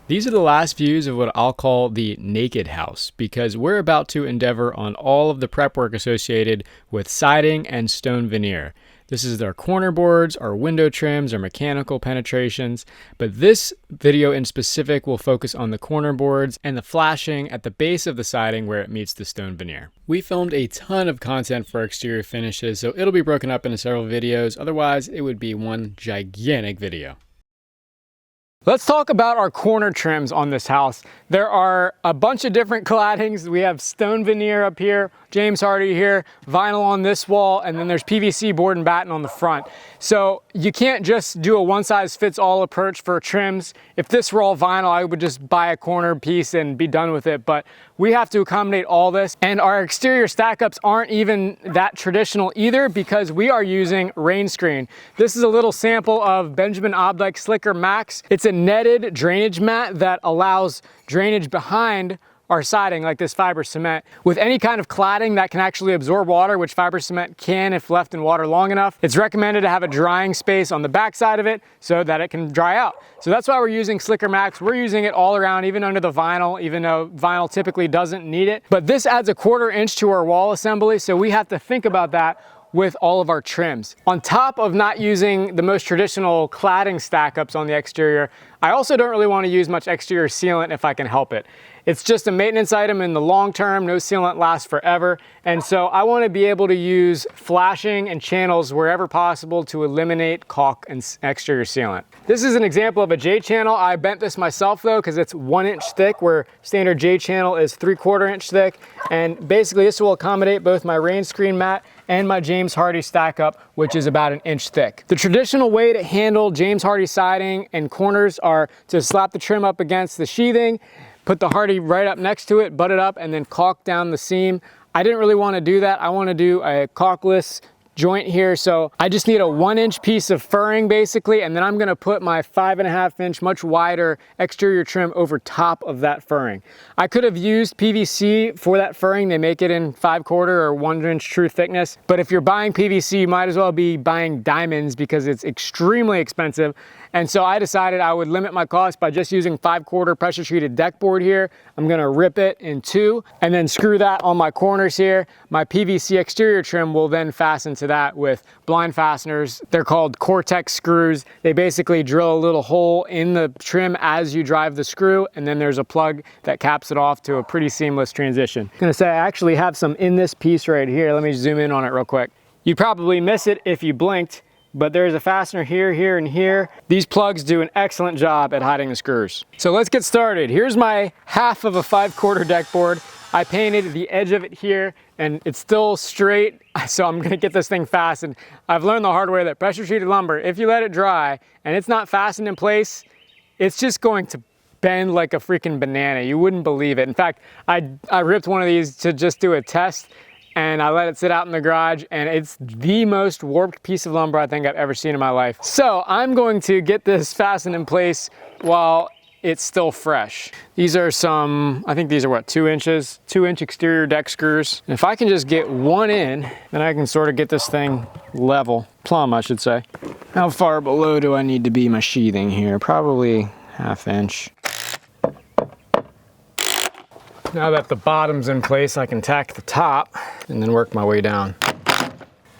These are the last views of what I'll call the naked house, because we're about to endeavor on all of the prep work associated with siding and stone veneer. This is our corner boards, our window trims, our mechanical penetrations, but this video in specific will focus on the corner boards and the flashing at the base of the siding where it meets the stone veneer. We filmed a ton of content for exterior finishes, so it'll be broken up into several videos, otherwise it would be one gigantic video. Let's talk about our corner trims on this house. There are a bunch of different claddings. We have stone veneer up here, James Hardy here, vinyl on this wall, and then there's PVC board and batten on the front. So you can't just do a one-size-fits-all approach for trims. If this were all vinyl, I would just buy a corner piece and be done with it, but we have to accommodate all this. And our exterior stack-ups aren't even that traditional either because we are using rain screen. This is a little sample of Benjamin Obdike Slicker Max. It's a netted drainage mat that allows drainage behind our siding, like this fiber cement, with any kind of cladding that can actually absorb water, which fiber cement can if left in water long enough. It's recommended to have a drying space on the back side of it so that it can dry out. So that's why we're using Slicker Max. We're using it all around, even under the vinyl, even though vinyl typically doesn't need it. But this adds a 1/4 inch to our wall assembly, so we have to think about that with all of our trims. On top of not using the most traditional cladding stack-ups on the exterior, I also don't really want to use much exterior sealant if I can help it. It's just a maintenance item in the long term. No sealant lasts forever. And so I want to be able to use flashing and channels wherever possible to eliminate caulk and exterior sealant. This is an example of a J channel. I bent this myself though, because it's 1 inch thick, where standard J channel is 3/4 inch thick. And basically this will accommodate both my rain screen mat and my James Hardy stack up, which is about 1 inch thick. The traditional way to handle James Hardy siding and corners are to slap the trim up against the sheathing, put the Hardy right up next to it, butt it up, and then caulk down the seam. I didn't really want to do that. I want to do a caulkless joint here, so I just need a 1 inch piece of furring basically, and then I'm going to put my 5.5 inch much wider exterior trim over top of that furring. I could have used PVC for that furring. They make it in 5/4 or 1 inch true thickness, but if you're buying PVC, you might as well be buying diamonds because it's extremely expensive. And so I decided I would limit my cost by just using 5/4 pressure treated deck board here. I'm going to rip it in 2 and then screw that on my corners here. My PVC exterior trim will then fasten to that with blind fasteners. They're called Cortex screws. They basically drill a little hole in the trim as you drive the screw, and then there's a plug that caps it off to a pretty seamless transition. I'm going to say I actually have some in this piece right here. Let me zoom in on it real quick. You'd probably miss it if you blinked, but there's a fastener here, here, and here. These plugs do an excellent job at hiding the screws. So let's get started. Here's my half of a 5/4 deck board. I painted the edge of it here and it's still straight, so I'm gonna get this thing fastened. I've learned the hard way that pressure treated lumber, if you let it dry and it's not fastened in place, it's just going to bend like a freaking banana. You wouldn't believe it. In fact, I ripped one of these to just do a test, and I let it sit out in the garage, and it's the most warped piece of lumber I think I've ever seen in my life. So I'm going to get this fastened in place while it's still fresh. These are some, I think these are what, 2 inches, 2-inch exterior deck screws. And if I can just get one in, then I can sort of get this thing level, plumb I should say. How far below do I need to be my sheathing here? Probably 1/2 inch. Now that the bottom's in place, I can tack the top and then work my way down.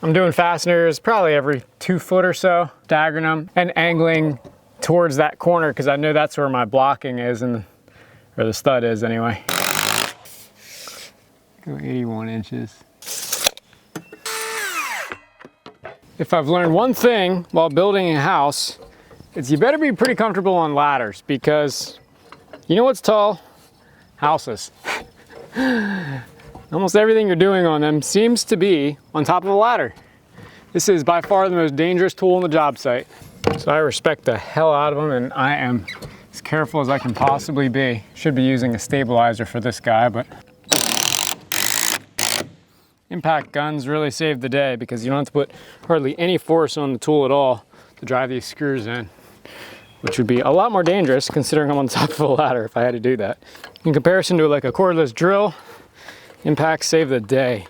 I'm doing fasteners probably every 2 foot or so, staggering them and angling towards that corner because I know that's where my blocking is, or the stud is anyway. Go 81 inches. If I've learned one thing while building a house, it's you better be pretty comfortable on ladders, because you know what's tall? Houses. Almost everything you're doing on them seems to be on top of a ladder. This is by far the most dangerous tool on the job site. So I respect the hell out of them, and I am as careful as I can possibly be. Should be using a stabilizer for this guy, but impact guns really save the day because you don't have to put hardly any force on the tool at all to drive these screws in, which would be a lot more dangerous considering I'm on top of a ladder if I had to do that. In comparison to like a cordless drill, impacts save the day.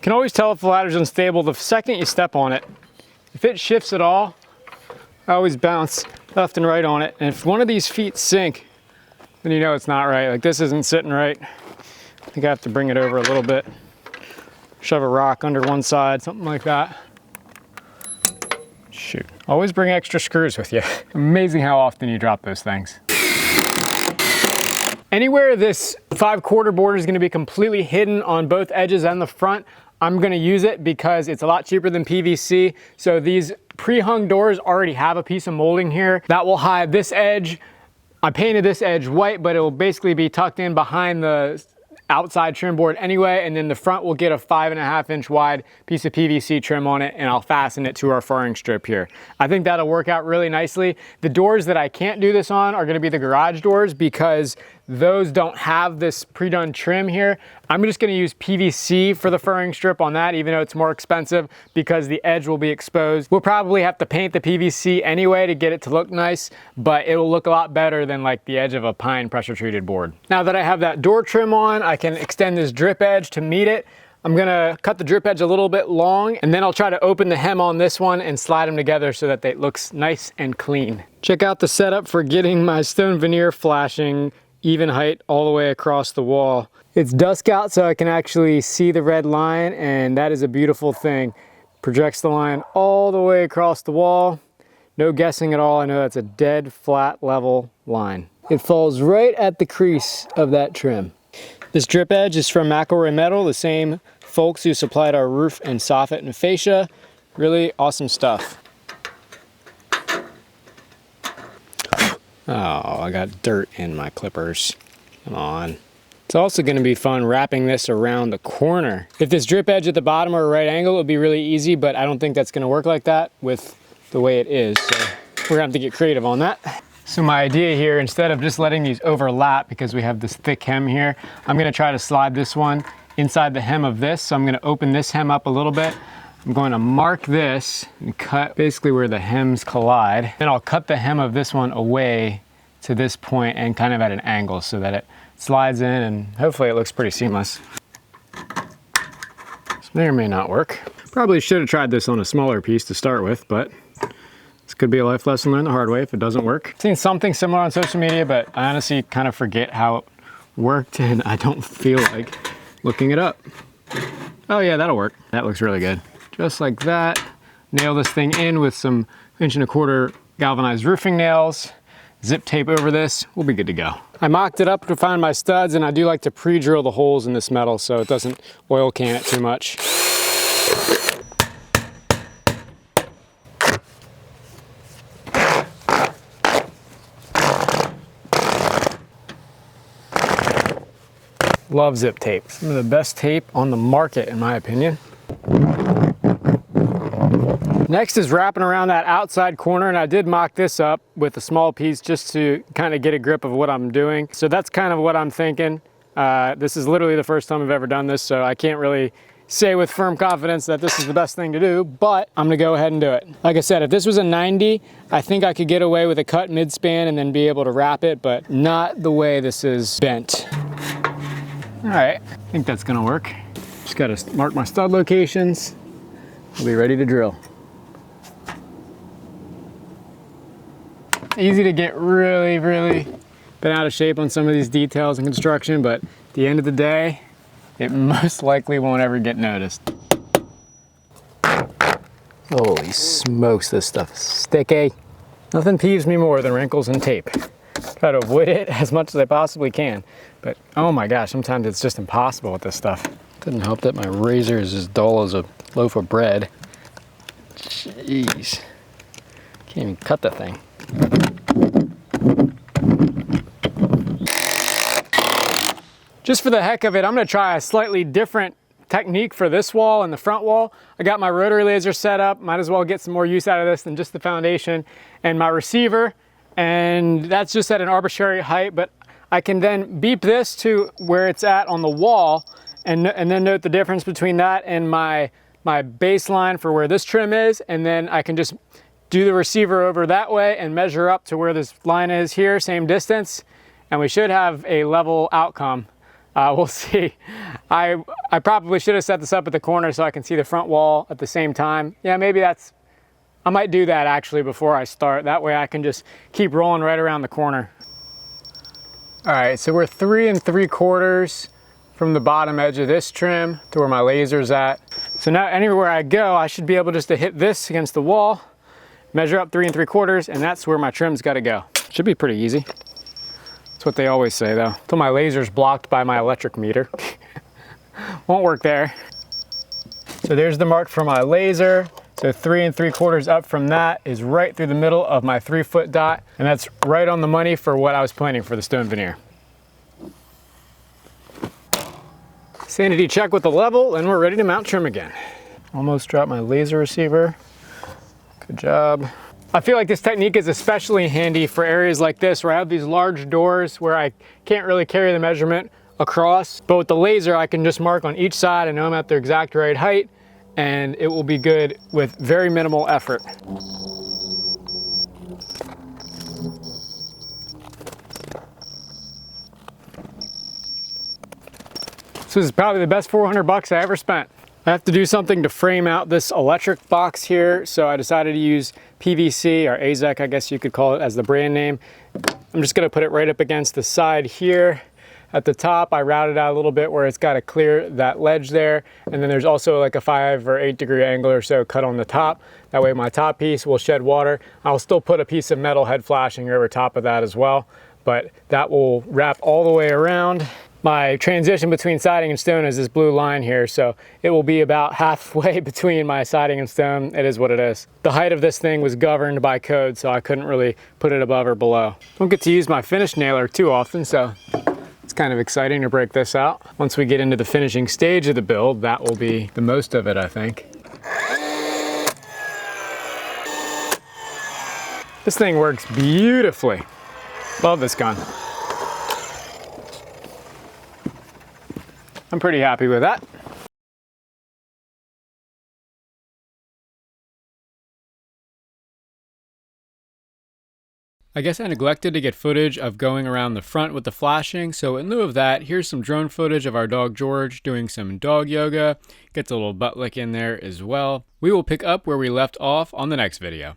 You can always tell if the ladder's unstable the second you step on it. if it shifts at all, I always bounce left and right on it. And if one of these feet sink, then you know it's not right. Like this isn't sitting right. I think I have to bring it over a little bit. Shove a rock under one side, something like that. Shoot. Always bring extra screws with you. Amazing how often you drop those things. Anywhere this 5/4 board is going to be completely hidden on both edges and the front, I'm going to use it because it's a lot cheaper than PVC. So these pre-hung doors already have a piece of molding here that will hide this edge. I painted this edge white, but it will basically be tucked in behind the outside trim board anyway, and then the front will get a 5.5 inch wide piece of PVC trim on it, and I'll fasten it to our furring strip here. I think that'll work out really nicely. The doors that I can't do this on are going to be the garage doors because those don't have this pre-done trim here. I'm just going to use PVC for the furring strip on that, even though it's more expensive because the edge will be exposed. We'll probably have to paint the PVC anyway to get it to look nice, but it will look a lot better than like the edge of a pine pressure treated board. Now that I have that door trim on, I can extend this drip edge to meet it. I'm gonna cut the drip edge a little bit long, and then I'll try to open the hem on this one and slide them together so that it looks nice and clean. Check out the setup for getting my stone veneer flashing even height all the way across the wall. It's dusk out, so I can actually see the red line, and that is a beautiful thing. Projects the line all the way across the wall. No guessing at all. I know that's a dead flat level line. It falls right at the crease of that trim. This drip edge is from McElroy Metal, the same folks who supplied our roof and soffit and fascia. Really awesome stuff. Oh, I got dirt in my clippers. Come on. It's also going to be fun wrapping this around the corner. If this drip edge at the bottom were a right angle, it would be really easy, but I don't think that's going to work like that with the way it is. So we're going to have to get creative on that. So my idea here, instead of just letting these overlap because we have this thick hem here, I'm going to try to slide this one inside the hem of this. So I'm going to open this hem up a little bit. I'm going to mark this and cut basically where the hems collide. Then I'll cut the hem of this one away to this point and kind of at an angle so that it slides in, and hopefully it looks pretty seamless. This may or may not work. Probably should have tried this on a smaller piece to start with, but this could be a life lesson learned the hard way if it doesn't work. I've seen something similar on social media, but I honestly kind of forget how it worked, and I don't feel like looking it up. Oh yeah, that'll work. That looks really good. Just like that. Nail this thing in with some 1.25 inch galvanized roofing nails. Zip tape over this, we'll be good to go. I mocked it up to find my studs, and I do like to pre-drill the holes in this metal so it doesn't oil can it too much. Love zip tape. Some of the best tape on the market in my opinion. Next is wrapping around that outside corner, and I did mock this up with a small piece just to kind of get a grip of what I'm doing. So that's kind of what I'm thinking. This is literally the first time I've ever done this, so I can't really say with firm confidence that this is the best thing to do, but I'm gonna go ahead and do it. Like I said, if this was a 90, I think I could get away with a cut mid-span and then be able to wrap it, but not the way this is bent. All right, I think that's gonna work. Just gotta mark my stud locations. We'll be ready to drill. Easy to get really bent out of shape on some of these details in construction, but at the end of the day, it most likely won't ever get noticed. Holy smokes, this stuff is sticky. Nothing peeves me more than wrinkles and tape. Try to avoid it as much as I possibly can, but oh my gosh, sometimes it's just impossible with this stuff. Doesn't help that my razor is as dull as a loaf of bread. Jeez, can't even cut the thing. Just for the heck of it, I'm gonna try a slightly different technique for this wall and the front wall. I got my rotary laser set up, might as well get some more use out of this than just the foundation, and my receiver, and that's just at an arbitrary height, but I can then beep this to where it's at on the wall, and then note the difference between that and my baseline for where this trim is, and then I can just do the receiver over that way and measure up to where this line is here, same distance, and we should have a level outcome. We'll see. I probably should have set this up at the corner so I can see the front wall at the same time. Yeah, maybe that's I might do that actually before I start. That way I can just keep rolling right around the corner. All right, so we're 3 3/4 from the bottom edge of this trim to where my laser's at. So now anywhere I go, I should be able just to hit this against the wall, measure up 3 3/4, and that's where my trim's gotta go. Should be pretty easy. That's what they always say though. Until my laser's blocked by my electric meter. Won't work there. So there's the mark for my laser. So 3 3/4 up from that is right through the middle of my 3-foot dot. And that's right on the money for what I was planning for the stone veneer. Sanity check with the level, and we're ready to mount trim again. Almost dropped my laser receiver. Good job. I feel like this technique is especially handy for areas like this where I have these large doors where I can't really carry the measurement across. But with the laser, I can just mark on each side and know I'm at the exact right height, and it will be good with very minimal effort. This is probably the best 400 bucks I ever spent. I have to do something to frame out this electric box here, so I decided to use PVC, or AZEK I guess you could call it as the brand name. I'm just gonna put it right up against the side here. At the top, I routed out a little bit where it's got to clear that ledge there, and then there's also like a 5 or 8 degree angle or so cut on the top. That way my top piece will shed water. I'll still put a piece of metal head flashing over top of that as well, but that will wrap all the way around. My transition between siding and stone is this blue line here, so it will be about halfway between my siding and stone. It is what it is. The height of this thing was governed by code, so I couldn't really put it above or below. Don't get to use my finish nailer too often, so it's kind of exciting to break this out. Once we get into the finishing stage of the build, that will be the most of it, I think. This thing works beautifully. Love this gun. I'm pretty happy with that. I guess I neglected to get footage of going around the front with the flashing, so in lieu of that, here's some drone footage of our dog George doing some dog yoga. Gets a little butt lick in there as well. We will pick up where we left off on the next video.